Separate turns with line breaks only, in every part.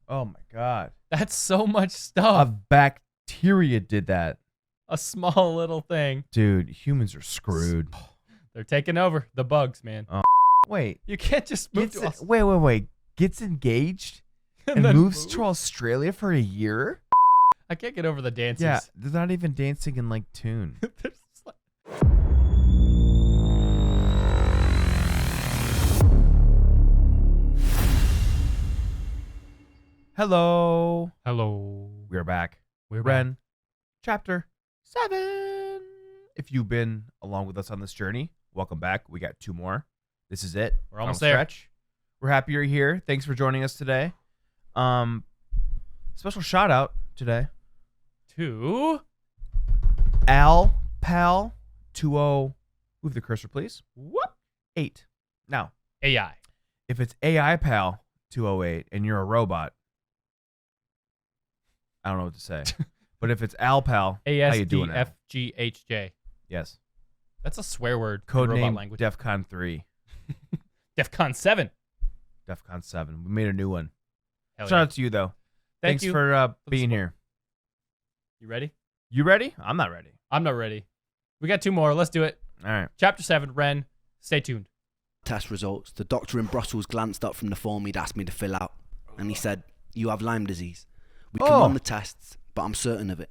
Oh, my God.
That's so much stuff.
A bacteria did that.
A small little thing.
Dude, humans are screwed.
They're taking over. The bugs, man.
Wait.
You can't just move to
Wait. Gets engaged and
then
moves
move?
to Australia for a year?
I can't get over the dances.
Yeah, they're not even dancing in, like, tune.
They're just like-
Hello.
Hello.
We're back.
We're
Ren, chapter 7. If you've been along with us on this journey, welcome back. We got 2 more. This is it.
We're almost
Final
there.
stretch. We're happy you're here. Thanks for joining us today. Special shout out today.
Two.
Al Pal 20. Move the cursor, please.
Whoop.
8. Now,
AI.
if it's AI Pal 208 and you're a robot, I don't know what to say. But if it's Al Pal, how you doing now?
ASDFGHJ.
Yes.
That's a swear word. in robot
Codename
language.
DEFCON 3.
DEFCON 7.
DEFCON 7. We made a new one.
Hell
Shout
yeah.
out to you, though.
Thank
Thanks
you
for
the
being
support.
here.
You ready?
You ready? I'm not ready.
I'm not ready. We got 2 more. Let's do it.
All right.
Chapter 7. Ren, stay tuned.
Test results, the doctor in Brussels glanced up from the form he'd asked me to fill out, and he said, "You have Lyme disease. We can run the tests, but I'm certain of it."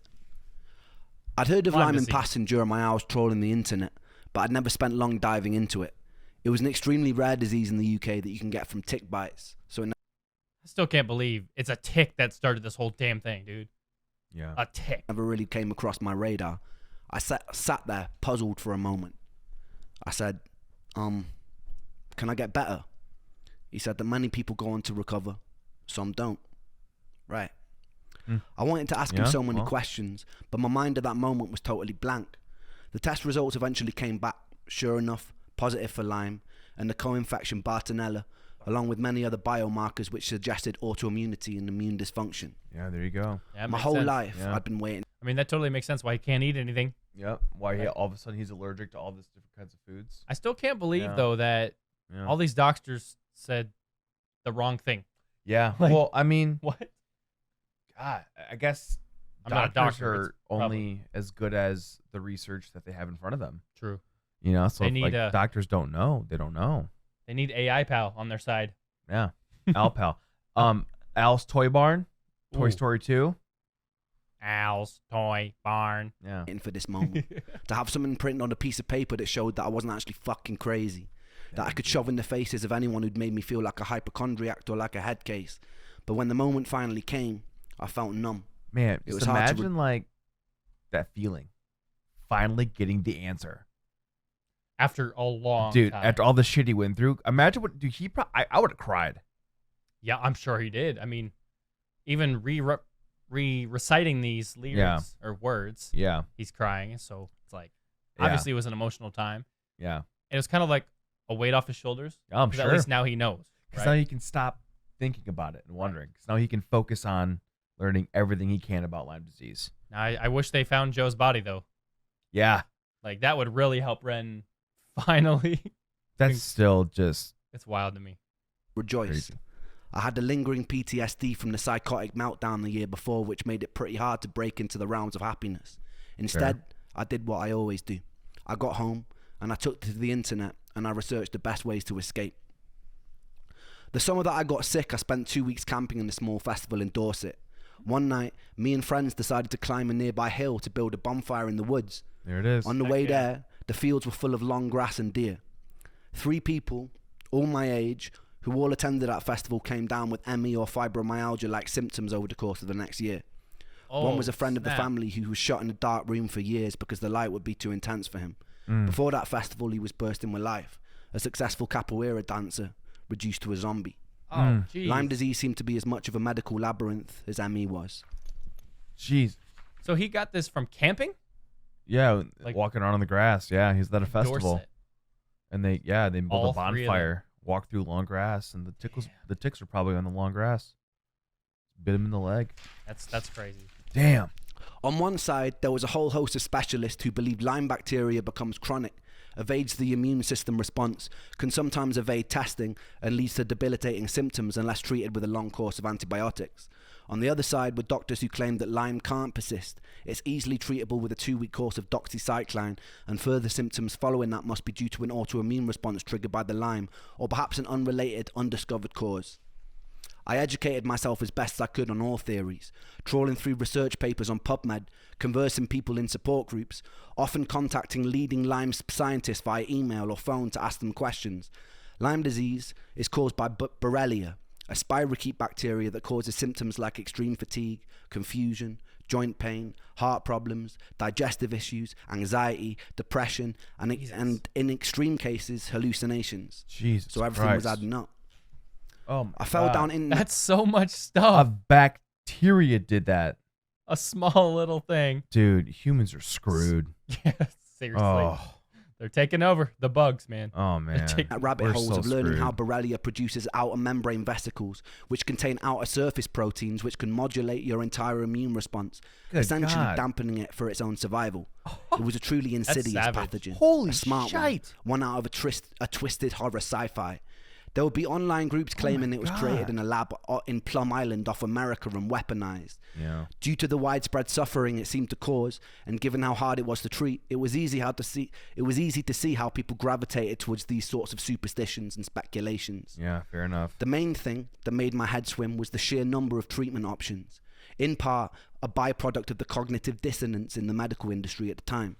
I'd heard of
Lyme
Lyme in
disease.
passing during my hours trawling the internet, but I'd never spent long diving into it. It was an extremely rare disease in the UK that you can get from tick bites, so it
I still can't believe it's a tick that started this whole damn thing, dude.
Yeah.
A tick.
never really came across my radar. I sat there, puzzled for a moment. I said, can I get better? He said that many people go on to recover, some don't. Right. I wanted to ask him so many questions, but my mind at that moment was totally blank. The test results eventually came back, sure enough, positive for Lyme, and the co-infection Bartonella, along with many other biomarkers which suggested autoimmunity and immune dysfunction.
Yeah, there you go.
Yeah,
My
makes
whole
sense.
life,
Yeah.
I'd been waiting.
I mean, that totally makes sense why he can't eat anything.
Yep. Why all of a sudden he's allergic to all these different kinds of foods.
I still can't believe,
Yeah.
though, that
Yeah.
all these doctors said the wrong thing.
Yeah.
Like-
Well, I mean,
What?
God, I guess
I'm not a
doctors
doctor,
are
it's probably-
only as good as the research that they have in front of them.
True.
You know, so
They
if,
need
like
a-
doctors don't know, they don't know.
They need AI pal on their side.
Yeah. Al Pal. Al's Toy Barn, Toy
Ooh.
Story 2.
Al's Toy Barn.
Yeah.
For this moment. To have something printed on a piece of paper that showed that I wasn't actually fucking crazy. That I could shove in the faces of anyone who'd made me feel like a hypochondriac or like a head case. But when the moment finally came, I felt numb.
Man,
It
just
was hard to
imagine like that feeling. Finally getting the answer.
After a long
Dude,
time.
after all the shit he went through, imagine what dude I would have cried.
Yeah, I'm sure he did. I mean, even reciting these lyrics or words,
Yeah.
he's crying. So it's like,
Yeah.
obviously it was an emotional time.
Yeah.
And it was kind of like a weight off his shoulders.
I'm
'Cause
sure.
At least now he knows.
Because
Right?
now he can stop thinking about it and wondering. Because now he can focus on learning everything he can about Lyme disease.
Now, I wish they found Joe's body, though.
Yeah.
Like, that would really help Ren finally.
That's still just
It's wild to me.
Rejoice.
crazy.
I had the lingering PTSD from the psychotic meltdown the year before, which made it pretty hard to break into the realms of happiness. Instead, I did what I always do. I got home and I took to the internet and I researched the best ways to escape. The summer that I got sick, I spent 2 weeks camping in a small festival in Dorset. One night, me and friends decided to climb a nearby hill to build a bonfire in the woods.
There it is.
On the
Heck
way
yeah.
there, the fields were full of long grass and deer. 3 people, all my age, who all attended that festival came down with ME or fibromyalgia-like symptoms over the course of the next year. One was a friend of the
snap.
family who was shut in a dark room for years because the light would be too intense for him.
Mm.
Before that festival, he was bursting with life, a successful capoeira dancer reduced to a zombie.
Oh, jeez.
Lyme disease seemed to be as much of a medical labyrinth as ME was.
Jeez.
So he got this from camping?
Yeah,
Like-
walking around on the grass. Yeah, he's at a festival.
Dorset.
And they built
All
a
3 of them.
bonfire, walk through long grass, and the ticks were probably on the long grass. Bit him in the leg.
That's crazy.
Damn.
On one side, there was a whole host of specialists who believed Lyme bacteria becomes chronic evades the immune system response, can sometimes evade testing, and leads to debilitating symptoms unless treated with a long course of antibiotics. On the other side were doctors who claimed that Lyme can't persist. It's easily treatable with a 2-week course of doxycycline, and further symptoms following that must be due to an autoimmune response triggered by the Lyme, or perhaps an unrelated, undiscovered cause. I educated myself as best I could on all theories, trawling through research papers on PubMed, conversing people in support groups, often contacting leading Lyme scientists via email or phone to ask them questions. Lyme disease is caused by Borrelia, a spirochete bacteria that causes symptoms like extreme fatigue, confusion, joint pain, heart problems, digestive issues, anxiety, depression, and in extreme cases, hallucinations.
Jesus
so everything
Christ.
was adding up.
Oh my
I fell
God.
down in...
That's so much
A
stuff.
bacteria did that.
A small little thing.
Dude, humans are screwed.
Yeah, seriously.
Oh,
They're taking over. The bugs, man.
oh man.
at rabbit
We're
holes
so
of learning
screwed.
how Borrelia produces outer membrane vesicles, which contain outer surface proteins which can modulate your entire immune response,
Good
essentially
God.
dampening it for its own survival. It was a truly insidious
savage.
pathogen.
Holy
a smart
shite.
one out of a twisted horror sci-fi. There would be online groups claiming it was created in a lab in Plum Island off America and weaponized.
Yeah.
Due to the widespread suffering it seemed to cause, and given how hard it was to treat, it was easy to see how people gravitated towards these sorts of superstitions and speculations.
Yeah, fair enough.
The main thing that made my head swim was the sheer number of treatment options, in part a byproduct of the cognitive dissonance in the medical industry at the time.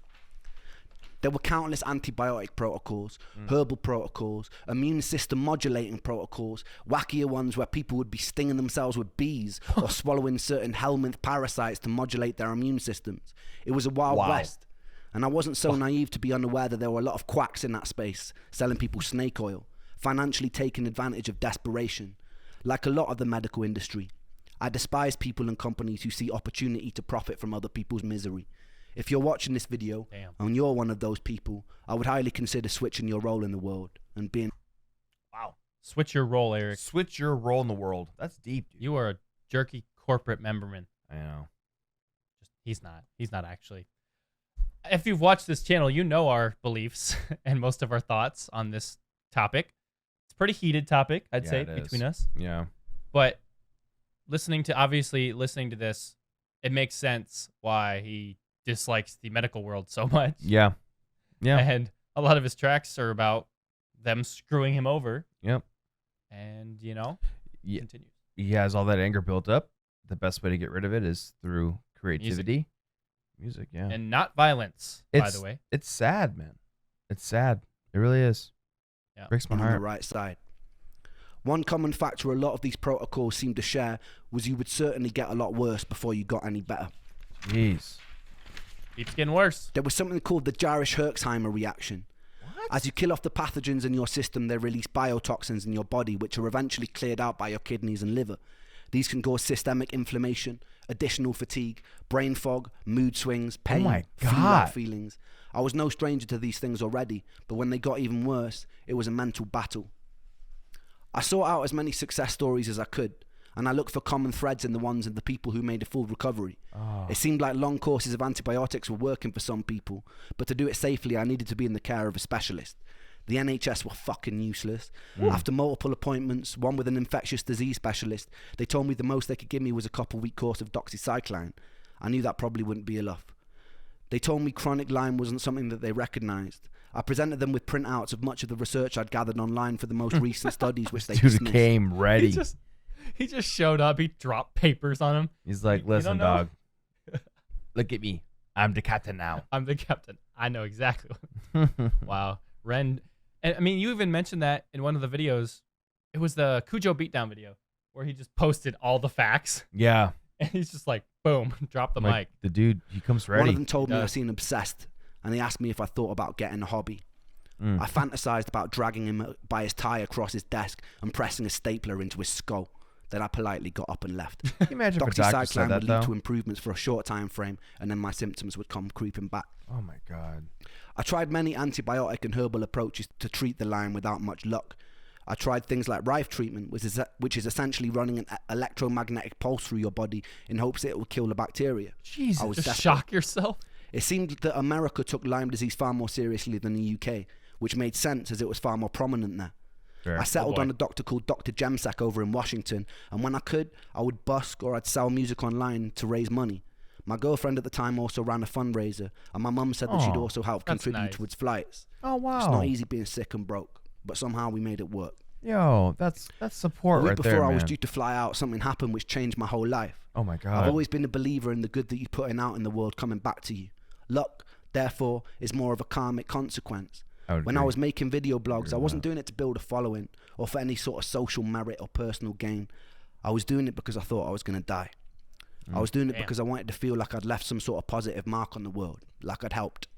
There were countless antibiotic protocols, herbal protocols, immune system modulating protocols, wackier ones where people would be stinging themselves with bees or swallowing certain helminth parasites to modulate their immune systems. It was a wild west. And I wasn't so naive to be unaware that there were a lot of quacks in that space, selling people snake oil, financially taking advantage of desperation. Like a lot of the medical industry, I despise people and companies who see opportunity to profit from other people's misery. If you're watching this video and you're one of those people, I would highly consider switching your role in the world and being...
Wow. Switch your role, Eric.
Switch your role in the world. That's deep, dude.
You are a jerky corporate memberman.
I know.
He's not. He's not actually. If you've watched this channel, you know our beliefs and most of our thoughts on this topic. It's a pretty heated topic, I'd say, between us.
Yeah.
But listening to this, it makes sense why he dislikes the medical world so much.
Yeah. Yeah.
And a lot of his tracks are about them screwing him over.
Yep.
And, continue.
He has all that anger built up. The best way to get rid of it is through creativity. Music, yeah.
And not violence, by the way.
It's sad, man. It's sad. It really is.
Yeah.
Breaks my
on the
heart.
right side. One common factor a lot of these protocols seem to share was you would certainly get a lot worse before you got any better.
Jeez.
Keeps getting worse.
There was something called the Jarisch-Herxheimer reaction.
What?
As you kill off the pathogens in your system, they release biotoxins in your body, which are eventually cleared out by your kidneys and liver. These can cause systemic inflammation, additional fatigue, brain fog, mood swings, pain,
my God.
flu-like feelings. I was no stranger to these things already, but when they got even worse, it was a mental battle. I sought out as many success stories as I could, and I looked for common threads in the ones of the people who made a full recovery.
Oh.
It seemed like long courses of antibiotics were working for some people, but to do it safely, I needed to be in the care of a specialist. The NHS were fucking useless. After multiple appointments, one with an infectious disease specialist, they told me the most they could give me was a couple-week course of doxycycline. I knew that probably wouldn't be enough. They told me chronic Lyme wasn't something that they recognised. I presented them with printouts of much of the research I'd gathered online for the most recent studies, which they
Dude
dismissed.
came ready.
He just showed up. He dropped papers on him.
He's like,
You
listen,
don't know?
dog. Look at me. I'm the captain now.
I'm the captain. I know exactly. Wow. Ren. And I mean, you even mentioned that in one of the videos. It was the Cujo beatdown video where he just posted all the facts.
Yeah.
And he's just like, boom, drop the
Like,
mic.
the dude, he comes ready.
One of them told me I
does.
seemed obsessed, and he asked me if I thought about getting a hobby. I fantasized about dragging him by his tie across his desk and pressing a stapler into his skull. Then I politely got up and left.
Can you imagine if a doctor said
Doxycycline
that,
would lead
though?
to improvements for a short time frame, and then my symptoms would come creeping back.
Oh, my God.
I tried many antibiotic and herbal approaches to treat the Lyme without much luck. I tried things like Rife treatment, which is essentially running an electromagnetic pulse through your body in hopes that it will kill the bacteria.
Jesus.
I was
Just
desperate.
shock yourself.
It seemed that America took Lyme disease far more seriously than the UK, which made sense as it was far more prominent there.
Fair.
I settled on a doctor called Dr. Jemsak over in Washington, and when I could, I would busk or I'd sell music online to raise money. My girlfriend at the time also ran a fundraiser, and my mum said that she'd also help contribute towards flights.
Oh, wow.
It's not easy being sick and broke, but somehow we made it work.
Yo, that's support right there,
before I
man.
was due to fly out, something happened which changed my whole life.
Oh, my God.
I've always been a believer in the good that you're putting out in the world coming back to you. Luck, therefore, is more of a karmic consequence. When I was making video blogs, I wasn't doing it to build a following or for any sort of social merit or personal gain. I was doing it because I thought I was going to die. I was doing it because I wanted to feel like I'd left some sort of positive mark on the world, like I'd helped.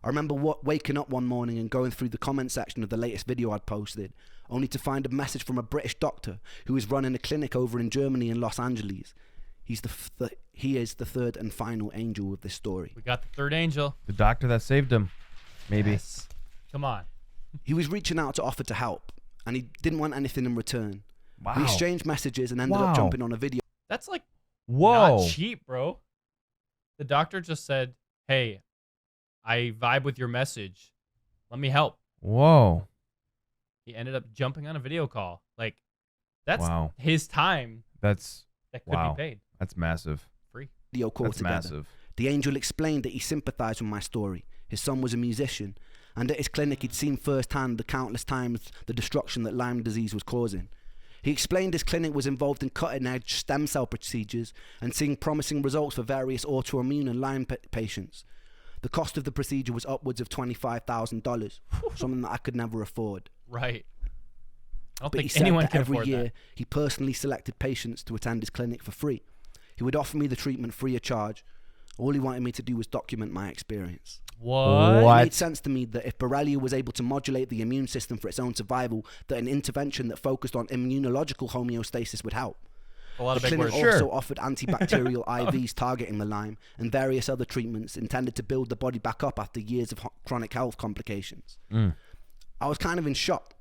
I remember waking up one morning and going through the comment section of the latest video I'd posted, only to find a message from a British doctor who is running a clinic over in Germany in Los Angeles. He is the third and final angel of this story.
We got the third angel.
The doctor that saved him, maybe.
Yes. Come on.
He was reaching out to offer to help, and he didn't want anything in return.
Wow.
We exchanged messages and ended up jumping on a video.
That's like
Whoa.
not cheap, bro. The doctor just said, hey, I vibe with your message. Let me help.
Whoa.
He ended up jumping on a video call. Like, that's
Wow.
his time
That's
that could be paid.
That's massive.
Free.
Video call
That's
together.
massive.
The angel explained that he sympathized with my story. His son was a musician, and at his clinic he'd seen firsthand the countless times the destruction that Lyme disease was causing. He explained his clinic was involved in cutting-edge stem cell procedures and seeing promising results for various autoimmune and Lyme patients. The cost of the procedure was upwards of $25,000, something that I could never afford.
Right. I don't
But he
think
said
anyone
that
can
every
afford
year
that.
he personally selected patients to attend his clinic for free. He would offer me the treatment free of charge. All he wanted me to do was document my experience.
What?
What?
It made sense to me that if Borrelia was able to modulate the immune system for its own survival, that an intervention that focused on immunological homeostasis would help.
A lot
The
of big
clinic
words.
also offered antibacterial IVs targeting the Lyme and various other treatments intended to build the body back up after years of chronic health complications. I was kind of in shock.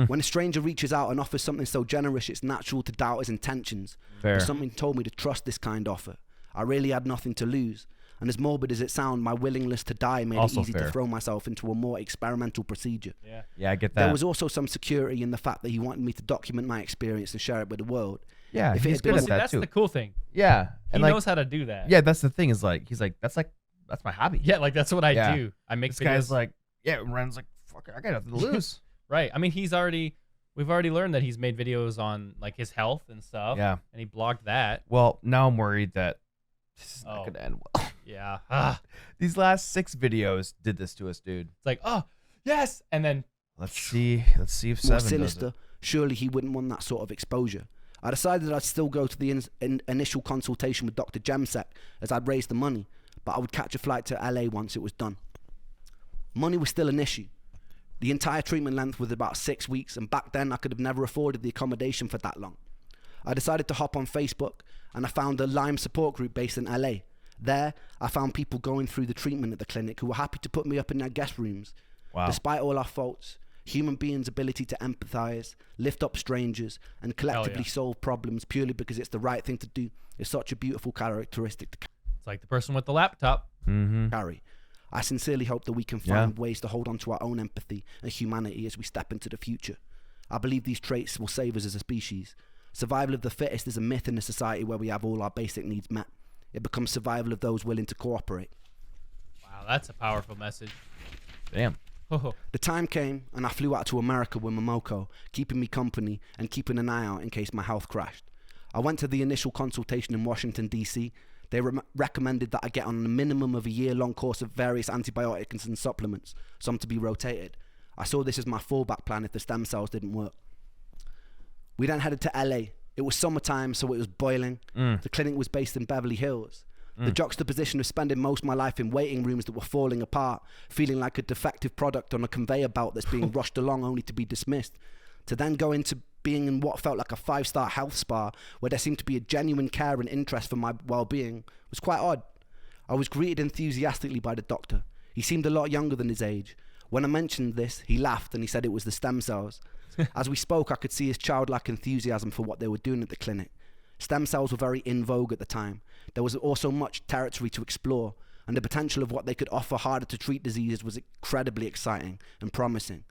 When a stranger reaches out and offers something so generous, it's natural to doubt his intentions.
Fair.
But something told me to trust this kind offer. I really had nothing to lose. And as morbid as it sounds, my willingness to die made
Also
it easy
fair.
to throw myself into a more experimental procedure.
Yeah.
Yeah, I get that.
There was also some security in the fact that he wanted me to document my experience and share it with the world.
yeah,
if it
he's
had been
good
a-
at
See,
that
that's
too.
the cool thing.
Yeah,
He
and like,
knows how to do that.
yeah, that's the thing is that's my hobby.
Yeah, like that's what I
Yeah.
do. I make
This
videos.
guy's like, yeah, Ren's like, fuck, I got nothing to lose.
Right. I mean, we've already learned that he's made videos on like his health and stuff.
Yeah.
And he blogged that.
Well, now I'm worried that this is not
Oh.
gonna end well.
Yeah.
These last 6 videos did this to us, dude.
It's like, oh, yes. And then,
Let's see if
More
7 does
sinister,
it.
surely he wouldn't want that sort of exposure. I decided I'd still go to the initial consultation with Dr. Jemsak as I'd raised the money, but I would catch a flight to LA once it was done. Money was still an issue. The entire treatment length was about 6 weeks, and back then I could have never afforded the accommodation for that long. I decided to hop on Facebook, and I found a Lyme support group based in LA. There, I found people going through the treatment at the clinic who were happy to put me up in their guest rooms.
Wow.
Despite all our faults, human beings' ability to empathize, lift up strangers, and collectively
yeah.
solve problems purely because it's the right thing to do is such a beautiful characteristic to
it's like the person with the laptop.
Mm-hmm.
carry. I sincerely hope that we can find ways to hold on to our own empathy and humanity as we step into the future. I believe these traits will save us as a species. Survival of the fittest is a myth in a society where we have all our basic needs met. It becomes survival of those willing to cooperate.
Wow, that's a powerful message.
Damn.
Oh,
The time came and I flew out to America with Momoko, keeping me company and keeping an eye out in case my health crashed. I went to the initial consultation in Washington, D.C. They recommended that I get on a minimum of a year-long course of various antibiotics and supplements, some to be rotated. I saw this as my fallback plan if the stem cells didn't work. We then headed to LA. It was summertime, so it was boiling. The clinic was based in Beverly Hills. The juxtaposition of spending most of my life in waiting rooms that were falling apart, feeling like a defective product on a conveyor belt that's being rushed along only to be dismissed, to then go into being in what felt like a 5-star health spa where there seemed to be a genuine care and interest for my well-being was quite odd. I was greeted enthusiastically by the doctor. He seemed a lot younger than his age. When I mentioned this, he laughed and he said it was the stem cells. As we spoke, I could see his childlike enthusiasm for what they were doing at the clinic. Stem cells were very in vogue at the time. There was also much territory to explore. and the potential of what they could offer harder to treat diseases was incredibly exciting and promising.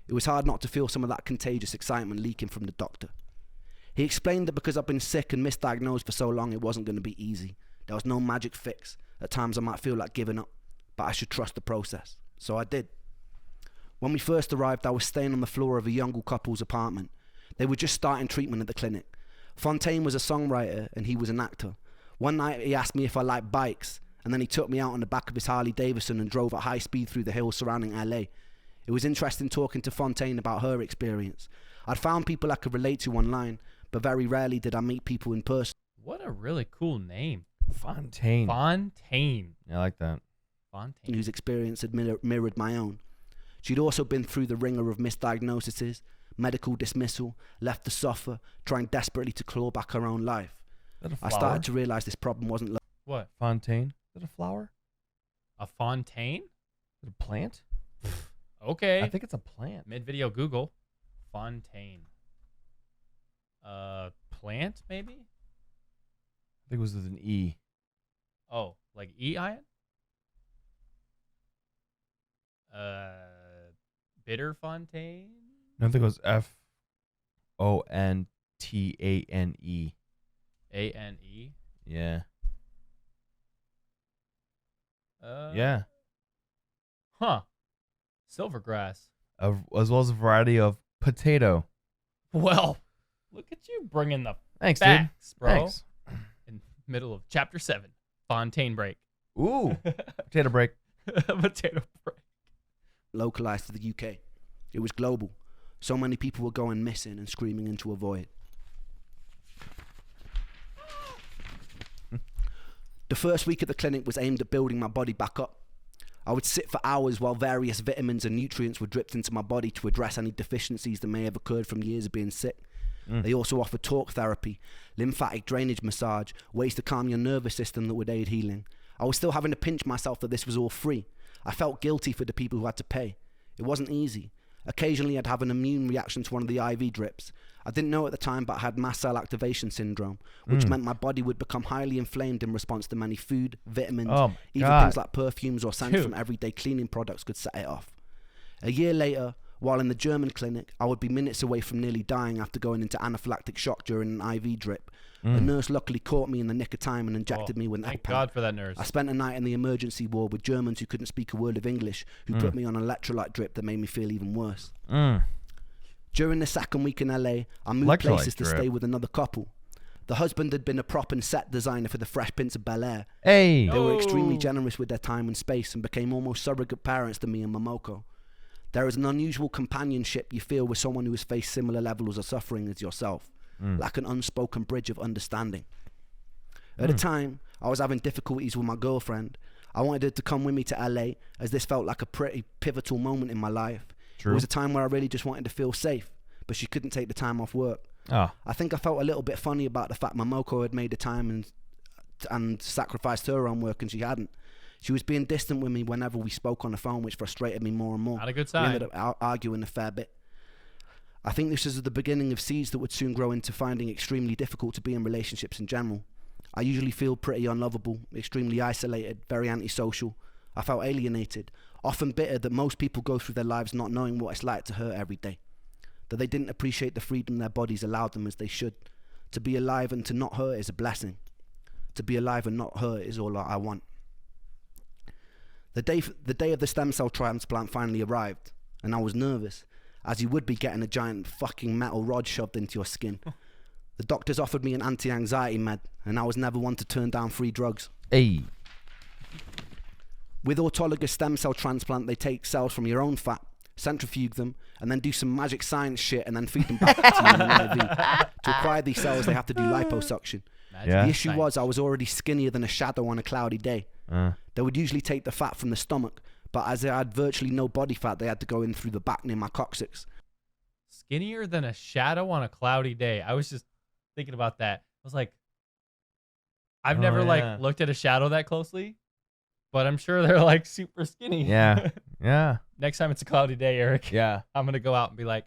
It was hard not to feel some of that contagious excitement leaking from the doctor. He explained that because I've been sick and misdiagnosed for so long, it wasn't going to be easy. There was no magic fix. At times I might feel like giving up, but I should trust the process. So I did. When we first arrived, I was staying on the floor of a young couple's apartment. They were just starting treatment at the clinic. Fontaine was a songwriter and he was an actor. One night he asked me if I liked bikes, and then he took me out on the back of his Harley Davidson and drove at high speed through the hills surrounding LA. It was interesting talking to Fontaine about her experience. I'd found people I could relate to online, but very rarely did I meet people in person.
What a really cool name.
Fontaine.
Fontaine.
Yeah, I like that.
Fontaine.
Whose experience had mirrored my own. She'd also been through the ringer of misdiagnoses, medical dismissal, left to suffer, trying desperately to claw back her own life.
Is that a
I
flower?
started to realize this problem wasn't
What?
Fontaine. Is that a flower?
A fontaine?
Is it a plant?
Okay.
I think it's a plant.
Mid-video Google. Fontaine. Plant, maybe?
I think it was with an E.
Oh, like E-ion? Bitter fontaine?
No, I think it was Fontane.
A-N-E?
Yeah. Yeah.
Huh. Silvergrass.
As well as a variety of potato.
Well, look at you bringing the
Thanks, dude.
facts, bro.
Thanks.
In middle of chapter 7. Fontaine break.
Ooh. Potato break.
Potato break.
localized to the UK. It was global. So many people were going missing and screaming into a void. The first week at the clinic was aimed at building my body back up. I would sit for hours while various vitamins and nutrients were dripped into my body to address any deficiencies that may have occurred from years of being sick. They also offered talk therapy, lymphatic drainage massage, ways to calm your nervous system that would aid healing. I was still having to pinch myself that this was all free. I felt guilty for the people who had to pay. It wasn't easy. Occasionally I'd have an immune reaction to one of the IV drips. I didn't know at the time, but I had mast cell activation syndrome, which meant my body would become highly inflamed in response to many food, vitamins, even things like perfumes or scents from everyday cleaning products could set it off. A year later, while in the German clinic, I would be minutes away from nearly dying after going into anaphylactic shock during an IV drip. A nurse luckily caught me in the nick of time and injected me with an
Thank
EpiPen.
God for that nurse.
I spent a night in the emergency ward with Germans who couldn't speak a word of English, who put me on an electrolyte drip that made me feel even worse. During the second week in LA, I moved places to stay with another couple. The husband had been a prop and set designer for the Fresh Prince of Bel-Air.
Hey!
They were extremely generous with their time and space and became almost surrogate parents to me and Momoko. There is an unusual companionship you feel with someone who has faced similar levels of suffering as yourself, like an unspoken bridge of understanding. At the time, I was having difficulties with my girlfriend. I wanted her to come with me to LA, as this felt like a pretty pivotal moment in my life. It was a time where I really just wanted to feel safe, but she couldn't take the time off work. I think I felt a little bit funny about the fact Momoko had made the time and sacrificed her own work and she hadn't. She was being distant with me whenever we spoke on the phone, which frustrated me more and more.
Not a good sign.
We ended up arguing a fair bit. I think this is the beginning of seeds that would soon grow into finding extremely difficult to be in relationships in general. I usually feel pretty unlovable, extremely isolated, very antisocial. I felt alienated, often bitter that most people go through their lives not knowing what it's like to hurt every day, that they didn't appreciate the freedom their bodies allowed them as they should. To be alive and to not hurt is a blessing. To be alive and not hurt is all I want. The day of the stem cell transplant finally arrived, and I was nervous, as you would be getting a giant fucking metal rod shoved into your skin. The doctors offered me an anti-anxiety med, and I was never one to turn down free drugs.
Hey!
With autologous stem cell transplant, they take cells from your own fat, centrifuge them, and then do some magic science shit and then feed them back to you in an IV. To acquire these cells, they have to do liposuction. The issue was I was already skinnier than a shadow on a cloudy day. They would usually take the fat from the stomach, but as I had virtually no body fat, they had to go in through the back near my coccyx.
Skinnier than a shadow on a cloudy day. I was just thinking about that. I was like, I've never looked at a shadow that closely, but I'm sure they're like super skinny.
Yeah. Yeah.
Next time it's a cloudy day, Eric.
Yeah.
I'm going to go out and be like,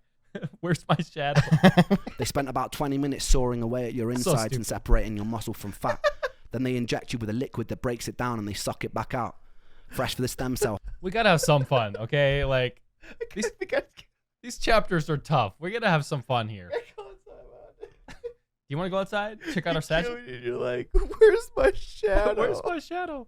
where's my shadow?
They spent about 20 minutes sawing away at your insides and separating your muscle from fat. Then they inject you with a liquid that breaks it down and they suck it back out. Fresh for the stem cell.
We gotta have some fun, okay? Like, these chapters are tough. We're gonna have some fun here. You want to go outside? Check out our statue?
You're like, where's my shadow?
Where's my shadow?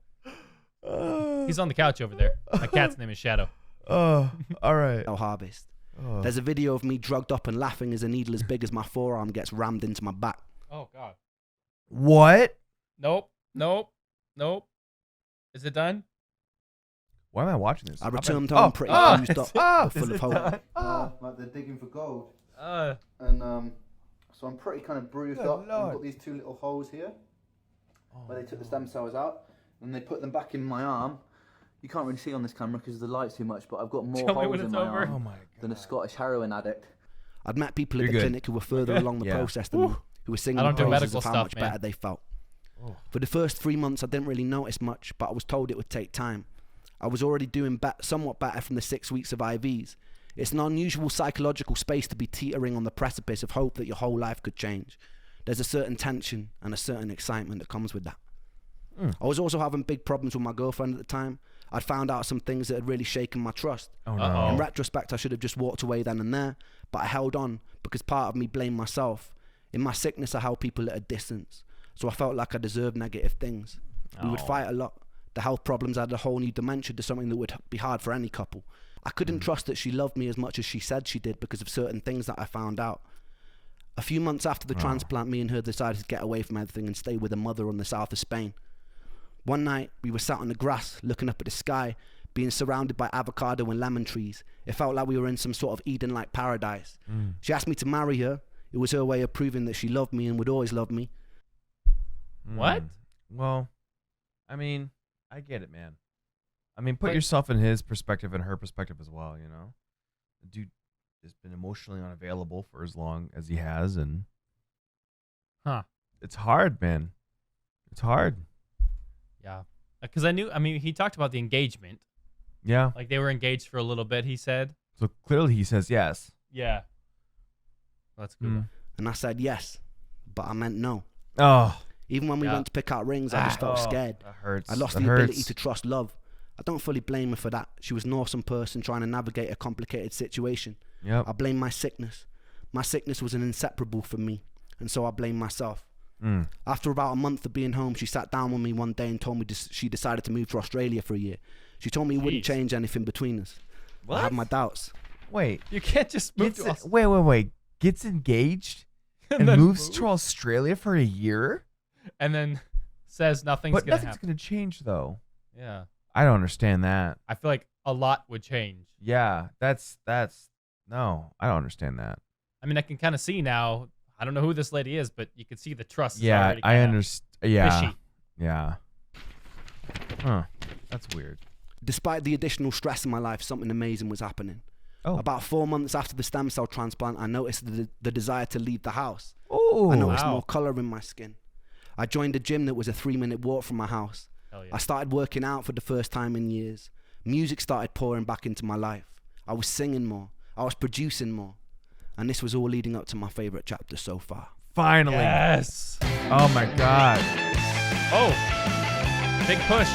He's on the couch over there. My cat's name is Shadow.
All right.
No harvest. There's a video of me drugged up and laughing as a needle as big as my forearm gets rammed into my back.
Oh, God.
What?
Nope. Is it done?
Why am I watching this?
I returned home pretty used up, but full of hope.
Like they're digging for gold.
And
So I'm pretty kind of bruised up. I've got these 2 little holes here where they took the stem cells out and they put them back in my arm. You can't really see on this camera because the light's too much, but I've got more holes in my arm than a Scottish heroin addict.
I'd met people at the clinic who were further along the process than me, who were singing the praises of how much better they felt. For the first 3 months, I didn't really notice much, but I was told it would take time. I was already doing somewhat better from the 6 weeks of IVs. It's an unusual psychological space to be teetering on the precipice of hope that your whole life could change. There's a certain tension and a certain excitement that comes with that. I was also having big problems with my girlfriend at the time. I'd found out some things that had really shaken my trust.
Oh, no.
In retrospect, I should have just walked away then and there, but I held on because part of me blamed myself. In my sickness, I held people at a distance, so I felt like I deserved negative things. We would fight a lot. The health problems added a whole new dimension to something that would be hard for any couple. I couldn't trust that she loved me as much as she said she did because of certain things that I found out. A few months after the transplant, me and her decided to get away from everything and stay with a mother on the south of Spain. One night, we were sat on the grass, looking up at the sky, being surrounded by avocado and lemon trees. It felt like we were in some sort of Eden-like paradise. She asked me to marry her. It was her way of proving that she loved me and would always love me.
What?
Well, I mean, I get it, man. I mean, put yourself in his perspective and her perspective as well, you know? The dude has been emotionally unavailable for as long as he has, and... It's hard, man. It's hard.
Yeah. Because he talked about the engagement.
Yeah.
Like, they were engaged for a little bit, he said.
So clearly he says yes.
Yeah. That's good.
And I said yes, but I meant no.
Oh.
Even when we went to pick out rings, I just felt scared.
That hurts.
I lost the ability to trust love. I don't fully blame her for that. She was an awesome person trying to navigate a complicated situation.
Yep.
I blame my sickness. My sickness was an inseparable from me, and so I blame myself. After about a month of being home, she sat down with me one day and told me she decided to move to Australia for a year. She told me it wouldn't change anything between us. What? I have my doubts.
Wait.
You can't just move to
Australia. Wait. Gets engaged and moves to Australia for a year?
And then says nothing's going to happen.
Nothing's going to change, though.
Yeah.
I don't understand that.
I feel like a lot would change.
Yeah, no, I don't understand that.
I mean, I can kind of see now. I don't know who this lady is, but you can see the trust.
Yeah, I understand. Yeah.
Fishy.
Yeah. Huh. That's weird.
Despite the additional stress in my life, something amazing was happening.
Oh.
About 4 months after the stem cell transplant, I noticed the desire to leave the house.
Oh,
I noticed more color in my skin. I joined a gym that was a 3-minute walk from my house.
Hell yeah.
I started working out for the first time in years. Music started pouring back into my life. I was singing more. I was producing more. And this was all leading up to my favorite chapter so far.
Finally.
Yes.
Oh my God.
Oh, big push.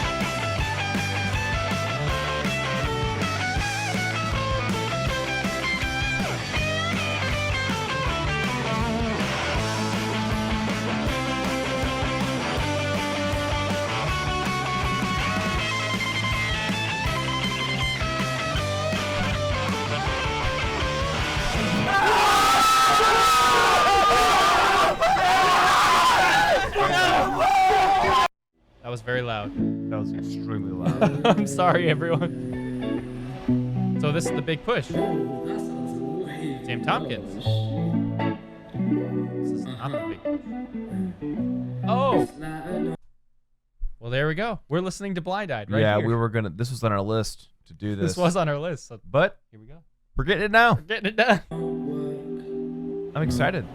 That was very loud.
That was extremely loud.
I'm sorry, everyone. So this is the big push. Sam Tompkins. This is not the big push. Oh. Well, there we go. We're listening to Blind Eyed right
yeah,
here.
we were gonna. This was on our list to do this.
This was on our list. So
but
here we go.
we're getting it now.
We're getting it done.
I'm excited.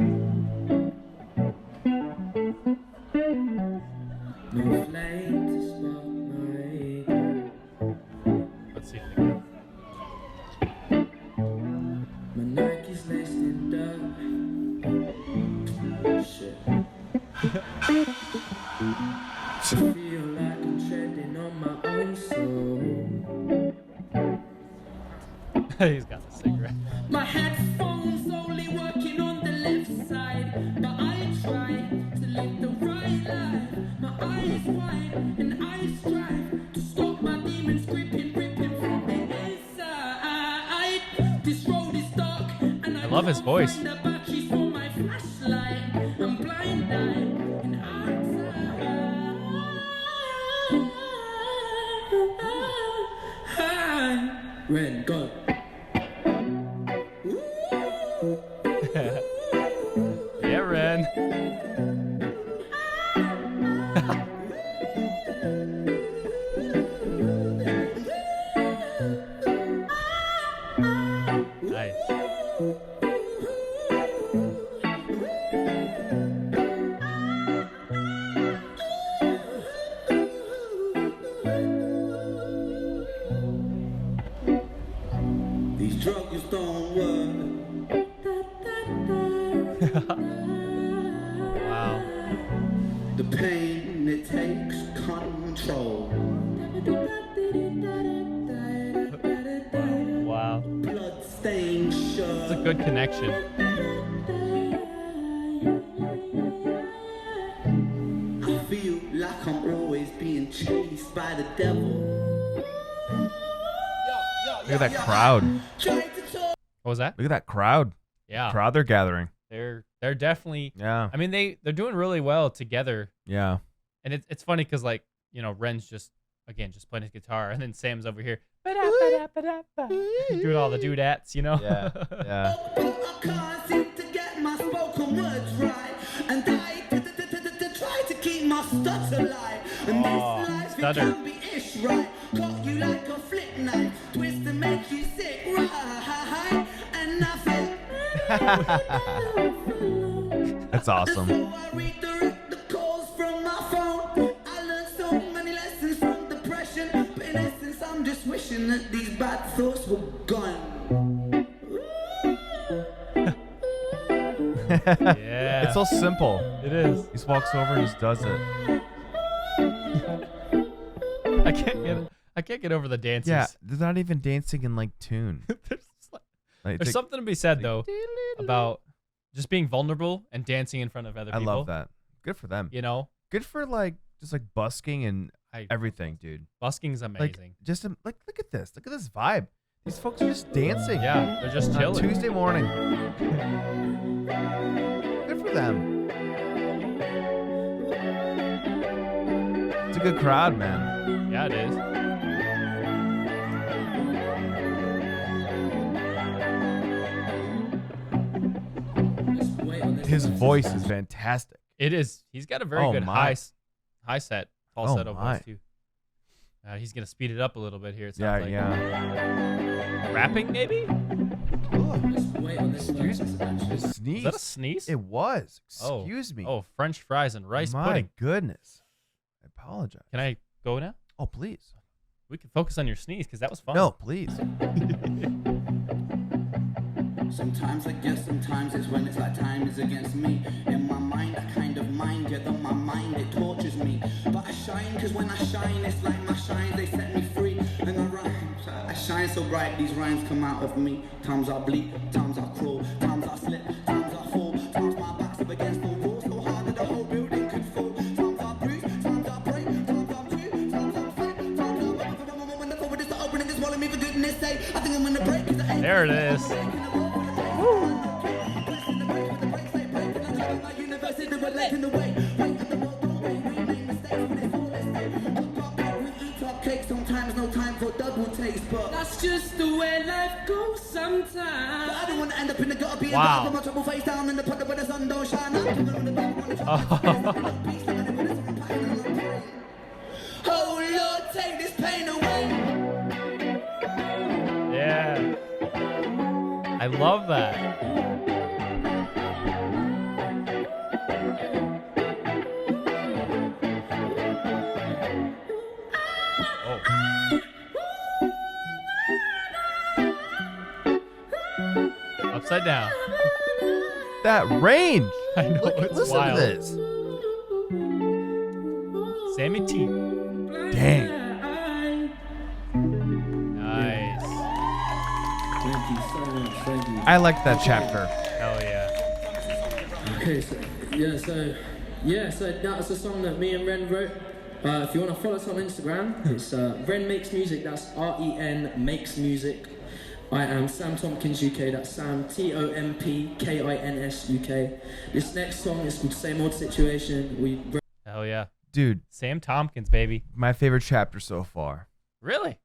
Let's see. He's got the cigarette.
My headphones only working on the left side, but I try to live the right life. My eyes wide and I strive to stop my demons ripping from the inside. This road is dark and I
love his voice.
find the batteries for my flashlight. I'm blind eyed and outside. Red, go.
Yeah, Ren. Nice.
These drugs don't work.
Wow.
The pain it takes control.
Wow.
Bloodstained shirt.
It's a good connection.
I feel like I'm always being chased by the devil.
Look at that crowd.
What was that?
Look at that crowd.
Yeah.
Crowd they're gathering.
They're definitely.
Yeah.
I mean, they're doing really well together.
Yeah.
And it's funny because, like, you know, Ren's just playing his guitar, and then Sam's over here doing all the dudats, you know?
Yeah. Yeah.
I can't seem to get my spoken words right, and I try to keep my stutter alive. And this life it can be ish right. Cut you like a flick knife, twist and make you sick right, and nothing.
That's awesome.
So I redirect the calls from my phone. I learned so many lessons from depression, but in essence I'm just wishing that these bad thoughts were gone.
Yeah.
It's so simple.
It is.
He just walks over and just does it.
I can't get over the dances.
Yeah, they're not even dancing in like tune.
There's something to be said though about just being vulnerable and dancing in front of other
I
people.
love that. Good for them.
You know,
Good for like just like busking and everything, dude.
busking's
Like
amazing.
just like look at this. Look at this vibe. These folks are just dancing.
Yeah, they're just
on a
chilling.
Tuesday morning. Good for them. It's a good crowd, man.
Yeah, it is.
His voice is fantastic.
It is. He's got a very good
my.
high set, falsetto
my.
voice too. He's gonna speed it up a little bit here. It
Yeah,
sounds like.
yeah.
Rapping maybe?
Excuse me. A sneeze.
Is that a sneeze?
It was. Excuse me.
Oh, French fries and rice
My
pudding.
goodness. I apologize.
Can I go now?
Oh, please.
We can focus on your sneeze because that was fun.
No, please.
Sometimes I guess sometimes it's when it's like time is against me. In my mind I kind of mind, yet on my mind it tortures me. But I shine cause when I shine it's like my shines they set me free. And I rhyme, I shine so bright these rhymes come out of me. Times I bleed, times I crawl, times I slip, times I fall. Times my back's up against the wall so hard that the whole building could fall. Times I bruise, times I break, times I'm true, times I'm fake, times I'm when the forward is to open and just swallow me for goodness sake. I think I'm gonna break cause I ain't
There it is.
Sometimes no time for double taste, but that's just the way life goes sometimes. But I don't want to end up in the gutter being
Wow.
with my trouble face down in the pot where the sun don't shine. Oh Lord, take this pain away.
Yeah. I love that. Upside down.
That range.
I know, it's
Listen
wild.
to this.
Sammy T.
Dang.
Nice.
Thank you.
I like that chapter.
Hell yeah.
Okay, so that was a song that me and Ren wrote. If you want to follow us on Instagram, it's Ren Makes Music. That's REN Makes Music. I am Sam Tompkins UK. That's Sam TOMPKINS UK. This next song is called Same Old Situation.
Hell yeah.
Dude,
Sam Tompkins, baby.
my favorite chapter so far.
Really?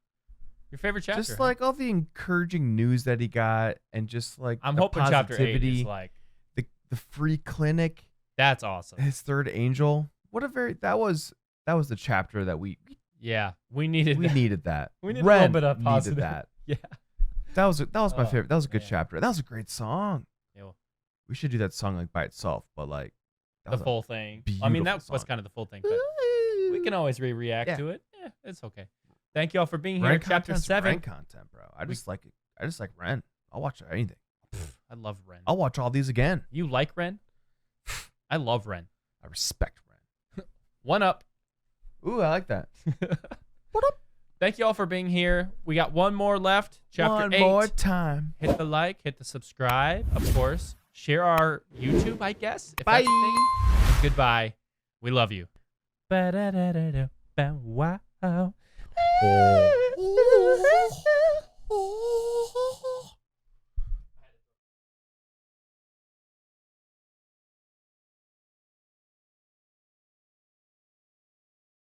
Your favorite chapter?
Just like all the encouraging news that he got, and just like
I'm
the
hoping chapter 8
positivity,
is like
the free clinic,
that's awesome.
his third angel. What a very that was the chapter that we
needed
needed that.
We needed
Ren
a little bit of
needed
positive.
that.
Yeah.
That was my favorite. That was a good
man.
chapter. That was a great song.
Yeah, well,
We should do that song like by itself, but like that
the
was a
full thing. I mean, that
beautiful
was
song.
kind of the full thing, but we can always react
Yeah.
to it. Yeah, it's okay. Thank you all for being here.
Ren
Chapter
content's
7.
Ren content, bro. I just like Ren. I'll watch anything.
I love Ren.
I'll watch all these again.
You like Ren? I love Ren.
I respect Ren.
1 up.
Ooh, I like that.
Thank you all for being here. We got one more left. Chapter 8.
One more time.
Hit the like, hit the subscribe, of course. Share our YouTube, I guess. If
Bye.
that's a thing. Goodbye. We love you. Ba-da-da-da-da. Wow.